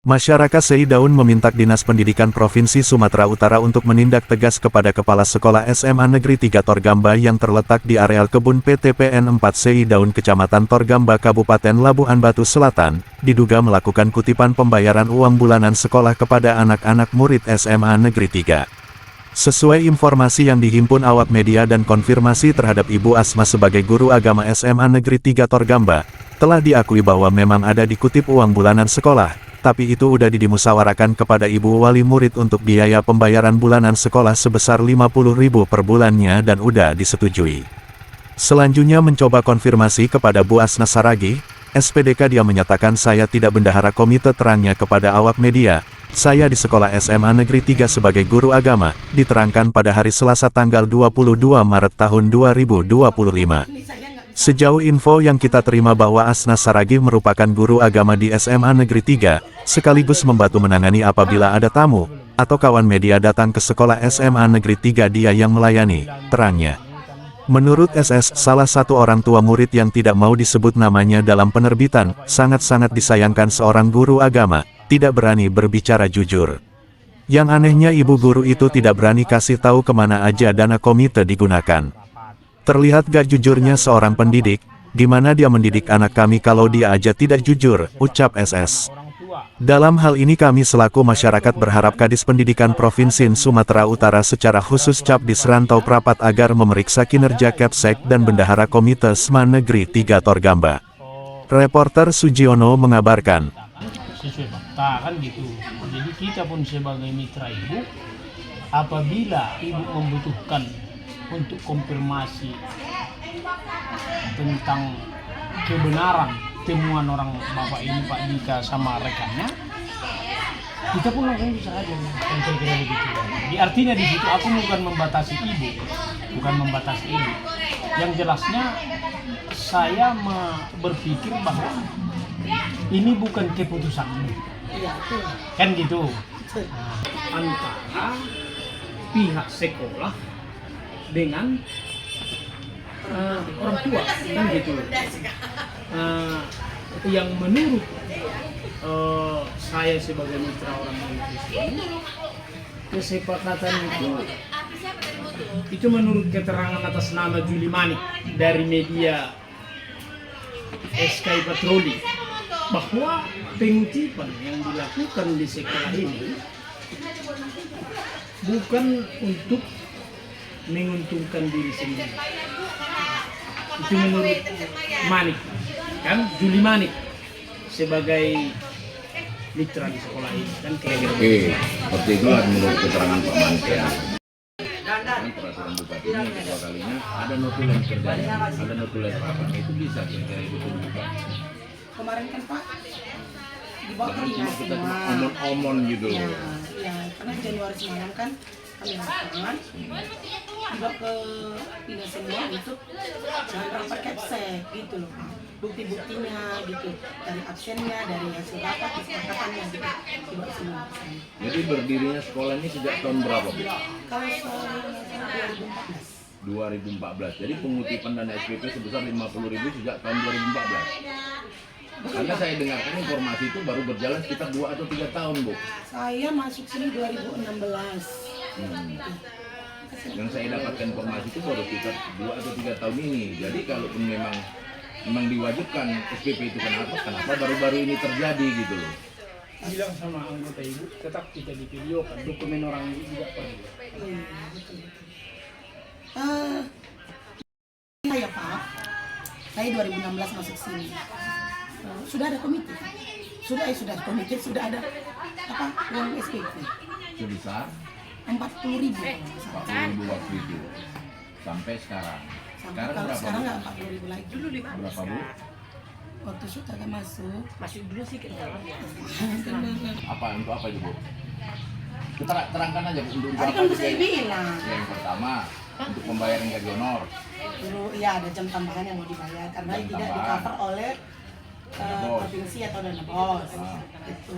Masyarakat Seidaun meminta Dinas Pendidikan Provinsi Sumatera Utara untuk menindak tegas kepada Kepala Sekolah SMA Negeri 3 Torgamba yang terletak di areal kebun PTPN 4 Seidaun Kecamatan Torgamba Kabupaten Labuhan Batu Selatan, diduga melakukan kutipan pembayaran uang bulanan sekolah kepada anak-anak murid SMA Negeri 3. Sesuai informasi yang dihimpun awak media dan konfirmasi terhadap Ibu Asma sebagai guru agama SMA Negeri 3 Torgamba, telah diakui bahwa memang ada dikutip uang bulanan sekolah, tapi itu udah dimusyawarahkan kepada ibu wali murid untuk biaya pembayaran bulanan sekolah sebesar 50.000 per bulannya dan udah disetujui. Selanjutnya mencoba konfirmasi kepada Bu Asna Saragih, SPDK, dia menyatakan saya tidak bendahara komite, terangnya kepada awak media. Saya di sekolah SMA Negeri 3 sebagai guru agama, diterangkan pada hari Selasa tanggal 22 Maret tahun 2025. Sejauh info yang kita terima bahwa Asna Saragih merupakan guru agama di SMA Negeri 3, sekaligus membantu menangani apabila ada tamu atau kawan media datang ke sekolah SMA Negeri 3, dia yang melayani, terangnya. Menurut SS, salah satu orang tua murid yang tidak mau disebut namanya dalam penerbitan, sangat-sangat disayangkan seorang guru agama, tidak berani berbicara jujur. Yang anehnya ibu guru itu tidak berani kasih tahu kemana aja dana komite digunakan. Terlihat gak jujurnya seorang pendidik, gimana dia mendidik anak kami kalau dia aja tidak jujur, ucap SS. Dalam hal ini kami selaku masyarakat berharap Kadis Pendidikan Provinsi Sumatera Utara secara khusus Capdis Rantau Prapat agar memeriksa kinerja Kepsek dan Bendahara Komite SMA Negeri 3 Torgamba. Reporter Sujiono mengabarkan. Sesuai fakta kan gitu. Jadi kita pun sebagai mitra ibu, apabila ibu membutuhkan untuk konfirmasi tentang kebenaran temuan orang bapak ini, Pak Dika sama rekannya, kita pun langsung bisa aja untuk kira begitu. Jadi artinya di situ aku bukan membatasi ibu, Yang jelasnya saya berpikir bahwa ini bukan keputusan ibu, kan gitu. Antara pihak sekolah dengan orang tua, kan gitu. Yang menurut saya sebagai mitra orang Kristen, kesepakatan itu menurut keterangan atas nama Juli Manik dari media SKI Patroli, bahwa pengutipan yang dilakukan di sekolah ini bukan untuk menguntungkan diri sendiri. Itu menurut Manik, kan Juli Manik sebagai mitra di sekolah ini, kan kira-kira. Oke, seperti itulah menurut keterangan Pak Manik ya. Kan peraturan bupati ini kedua kalinya ada notulen terjadi, ada notulen apa, itu bisa kira-kira itu juga. Kemarin kan Pak dibawa ke dinas kita semua. omon-omon gitu. Ya, karena Januari semalam kan kami lakukan dibawa ke dinas semua untuk rapat Kepsek gitu loh Pak. Bukti-buktinya gitu, dari absennya, dari hasil rapat, kesepakatannya gitu, dibawa semua. Jadi berdirinya sekolah ini sejak tahun berapa, Bu? Kalau soal 2014. 2014. Jadi pengutipan dana SPP sebesar 50.000 sejak tahun 2014. Karena saya dengarkan informasi itu baru berjalan sekitar 2 atau 3 tahun, Bu. Saya masuk sini 2016. Yang saya dapatkan informasi itu baru sekitar 2 atau 3 tahun ini. Jadi kalaupun memang diwajibkan SPP itu kenapa baru-baru ini terjadi gitu loh. Bilang sama anggota ibu, tetap kita divideokan, dokumen orang ibu juga perlu. Iya, betul. Saya Pak, saya 2016 masuk sini. Sudah ada komite, sudah ada apa uang SPP Sebesar 40.000. 40.000 waktu itu sampai sekarang. Kalau sekarang nggak 40.000 lagi. Berapa, Bu? Waktu sudah nggak masuk. Masih dulu sih kenal ya. Untuk apa itu, Bu? Kita terangkan aja, Bu, untuk Tadi apa kan itu saya biaya? bilang. Yang pertama untuk pembayaran gaji honor. Dulu ya ada jam tambahan yang mau dibayar karena Jam tidak tambahan. di-cover oleh Bos. provinsi atau dana bos. Itu.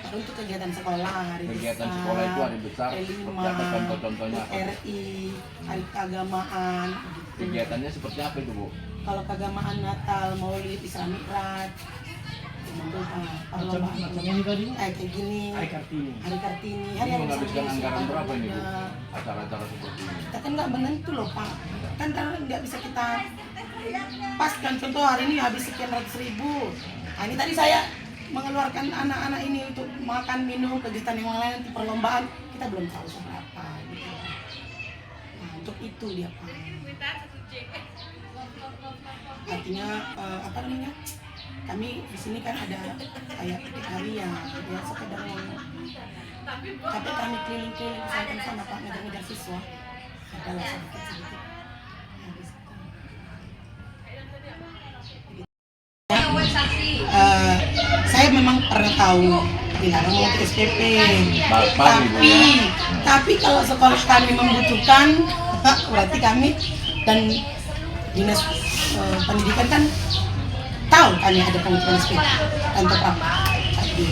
Lalu untuk kegiatan sekolah, hari Kegiatan besar, sekolah itu hari besar, L5, seperti apa contoh-contohnya apa? RI, hari keagamaan. Gitu. Kegiatannya seperti apa itu, Bu? Kalau keagamaan Natal, Maulid, Isra Mi'raj, untuk Macam ini tadi? kayak gini. Hari Kartini. Hari Kartini, Ini hari-hari menghabiskan sebelum anggaran Sumpah berapa ini Bu? Pemuda. Acara-acara seperti ini. Kita kan nggak menentu loh Pak, kan nggak bisa kita paskan. Contoh hari ini habis sekian ratus ribu. Nah, ini tadi saya mengeluarkan anak-anak ini untuk makan minum kegiatan yang lain nanti perlombaan kita belum tahu seberapa gitu. Nah untuk itu dia Pak. Artinya apa namanya? Kami di sini kan ada kayak harian, ya sekedar tapi kami keliling-keliling misalkan sama Pak ngejar-ngejar siswa adalah sedikit-sedikit. Saya memang pernah tahu dilarang untuk SPP, tapi kalau sekolah kami membutuhkan, berarti kami dan dinas pendidikan kan tahu kami ada pengutipan SPP kantor apa, tapi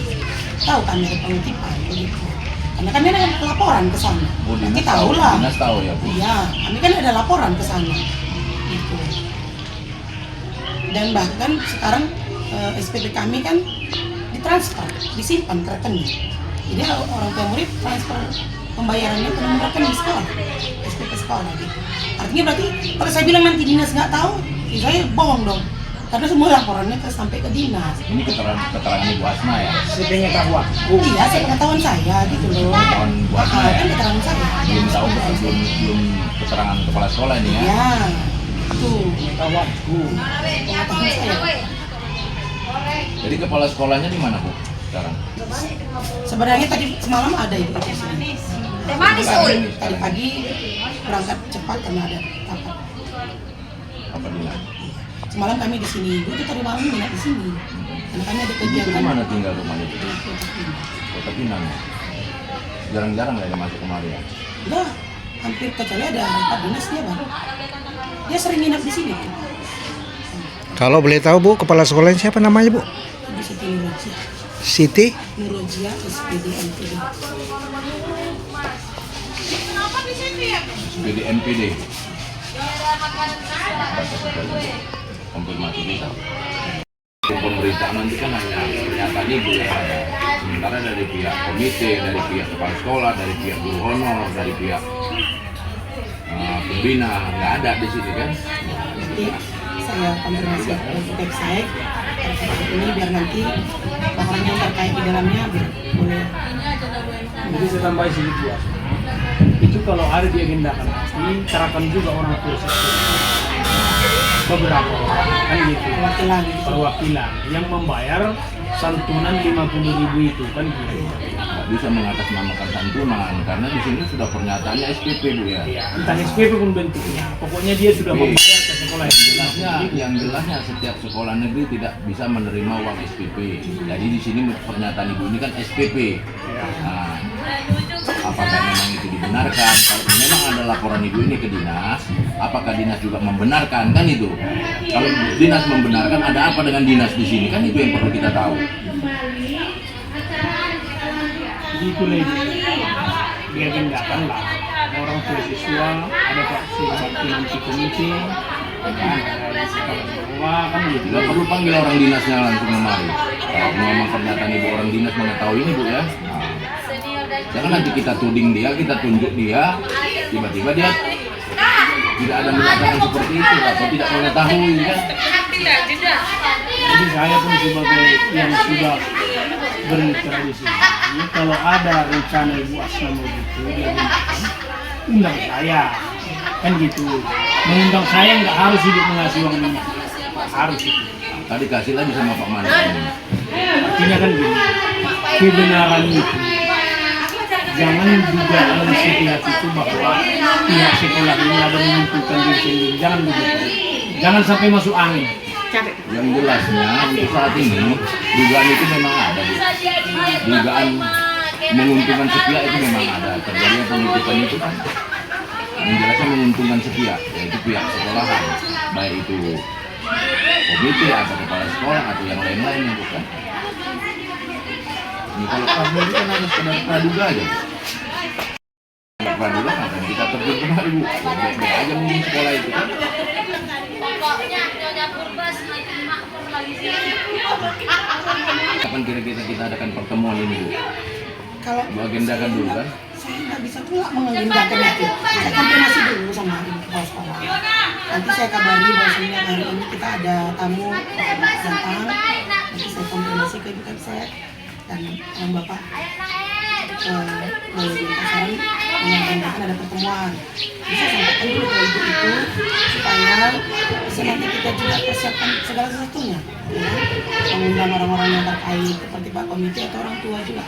tahu kami ada pengutipan begitu. Karena kami ada laporan ke sana, nanti tahu lah. Dinas tahu ya Bu? Iya, kami kan ada laporan ke sana, gitu. Dan bahkan sekarang SPP kami kan ditransfer, disimpan ke rekening. Jadi orang tua murid transfer pembayarannya ke nomor rekening sekolah, SPP sekolah gitu. Artinya berarti kalau saya bilang nanti dinas nggak tahu, ya saya bohong dong. Karena semua laporannya sampai ke dinas. Ini keterangan Ibu Asma ya? Sepengetahuan. Iya, sepengetahuan saya gitu loh. Pengetahuan Bu Asma ya? Kan keterangan saya. Belum tahu, belum keterangan kepala sekolah ini ya? Ya, itu Pengetahuanku. pengetahuan saya. Jadi kepala sekolahnya di mana Bu sekarang? Sebenarnya tadi semalam ada itu di sini. Tadi pagi berangkat cepat karena ada rapat. Apa Dinas? Semalam kami di sini, itu tadi malam minat di sini. Karena kami ada Ibu itu kegiatan di mana tinggal rumahnya? di Kota Pinang. Kota Pinang ya? Jarang-jarang lah dia masuk kemari ya? Udah hampir kecuali ada rapat dinasnya Bang. Dia sering nginap di sini. Kalau boleh tahu Bu, kepala sekolahnya siapa namanya Bu? Di Siti Nurojia. Siti? Nurojia SPD NPD. SPD MPD. Konfirmasi bisa. Pemberitaan nanti kan hanya pernyataan Ibu yang ada. Sementara dari pihak komite, dari pihak kepala sekolah, dari pihak guru honor, dari pihak pembina nggak ada di sini kan? Nanti saya konfirmasi ke website ini biar nanti bahan yang terkait di dalamnya biar boleh. Jadi saya tambahin sedikit ya. Itu kalau ada diagendakan nanti terapkan juga orang tua siswa. Beberapa orang kan gitu. Perwakilan yang membayar santunan 50.000 itu kan gitu. Nggak bisa mengatasnamakan santunan karena di sini sudah pernyataannya SPP Bu ya. Ya, entah SPP pun bentuknya. Pokoknya dia sudah membayar ke sekolah yang jelasnya. Yang jelasnya setiap sekolah negeri tidak bisa menerima uang SPP. Jadi di sini pernyataan Ibu ini kan SPP. Nah, apakah memang itu dibenarkan? Kalau memang ada laporan Ibu ini ke dinas, apakah dinas juga membenarkan kan itu? Kalau dinas membenarkan, ada apa dengan dinas di sini kan itu yang perlu kita tahu. Itu lagi diagendakan lah orang tua siswa, ada waktu nanti komite, kan ada kepala sekolah kan gitu. Tidak perlu panggil orang dinasnya langsung kemari. Kalau memang pernyataan Ibu orang dinas mengetahui ini Bu ya. Nah, jangan nanti kita tuding dia, kita tunjuk dia, tiba-tiba dia tidak ada menyatakan seperti itu atau tidak mengetahui kan. Jadi saya pun sebagai yang sudah bermitra di sini, kalau ada rencana Ibu Asma begitu, dia undang saya, kan gitu. Mengundang saya nggak harus hidup mengasih uang ini, harus itu. Tadi kasih lagi sama Pak Mantan. Artinya kan gini, kebenaran itu jangan juga melihat itu bahwa pihak sekolah ini ada menentukan diri sendiri, jangan begitu. Jangan sampai masuk angin. Yang jelasnya untuk saat ini dugaan itu memang ada Bu. Dugaan menguntungkan sepihak itu memang ada. Terjadinya penitipan itu kan yang jelasnya menguntungkan sepihak, yaitu pihak sekolahan, baik itu komite atau kepala sekolah atau yang lain-lainnya bukan. Ini kalau kami itu kan hanya sekedar praduga aja Bu. Praduga akan kita terjun kemari Bu. Baik-baik aja mungkin sekolah itu kan. Pokoknya Nyonya Purba semakin makmur lagi sih. kapan kira-kira kita adakan pertemuan ini Bu? Kalau Bu agendakan dulu kan? saya nggak bisa pula mengagendakan itu. Saya konfirmasi dulu sama kepala sekolah. Nanti saya kabari bahwasanya hari ini kita ada tamu datang. Nanti saya konfirmasi ke ibu saya dan bapak meminta saran mengagendakan ada pertemuan. Bisa sampaikan dulu ke ibu itu supaya bisa nanti kita juga persiapkan segala sesuatunya. Ya. Mengundang orang-orang yang terkait seperti Pak Komite atau orang tua juga.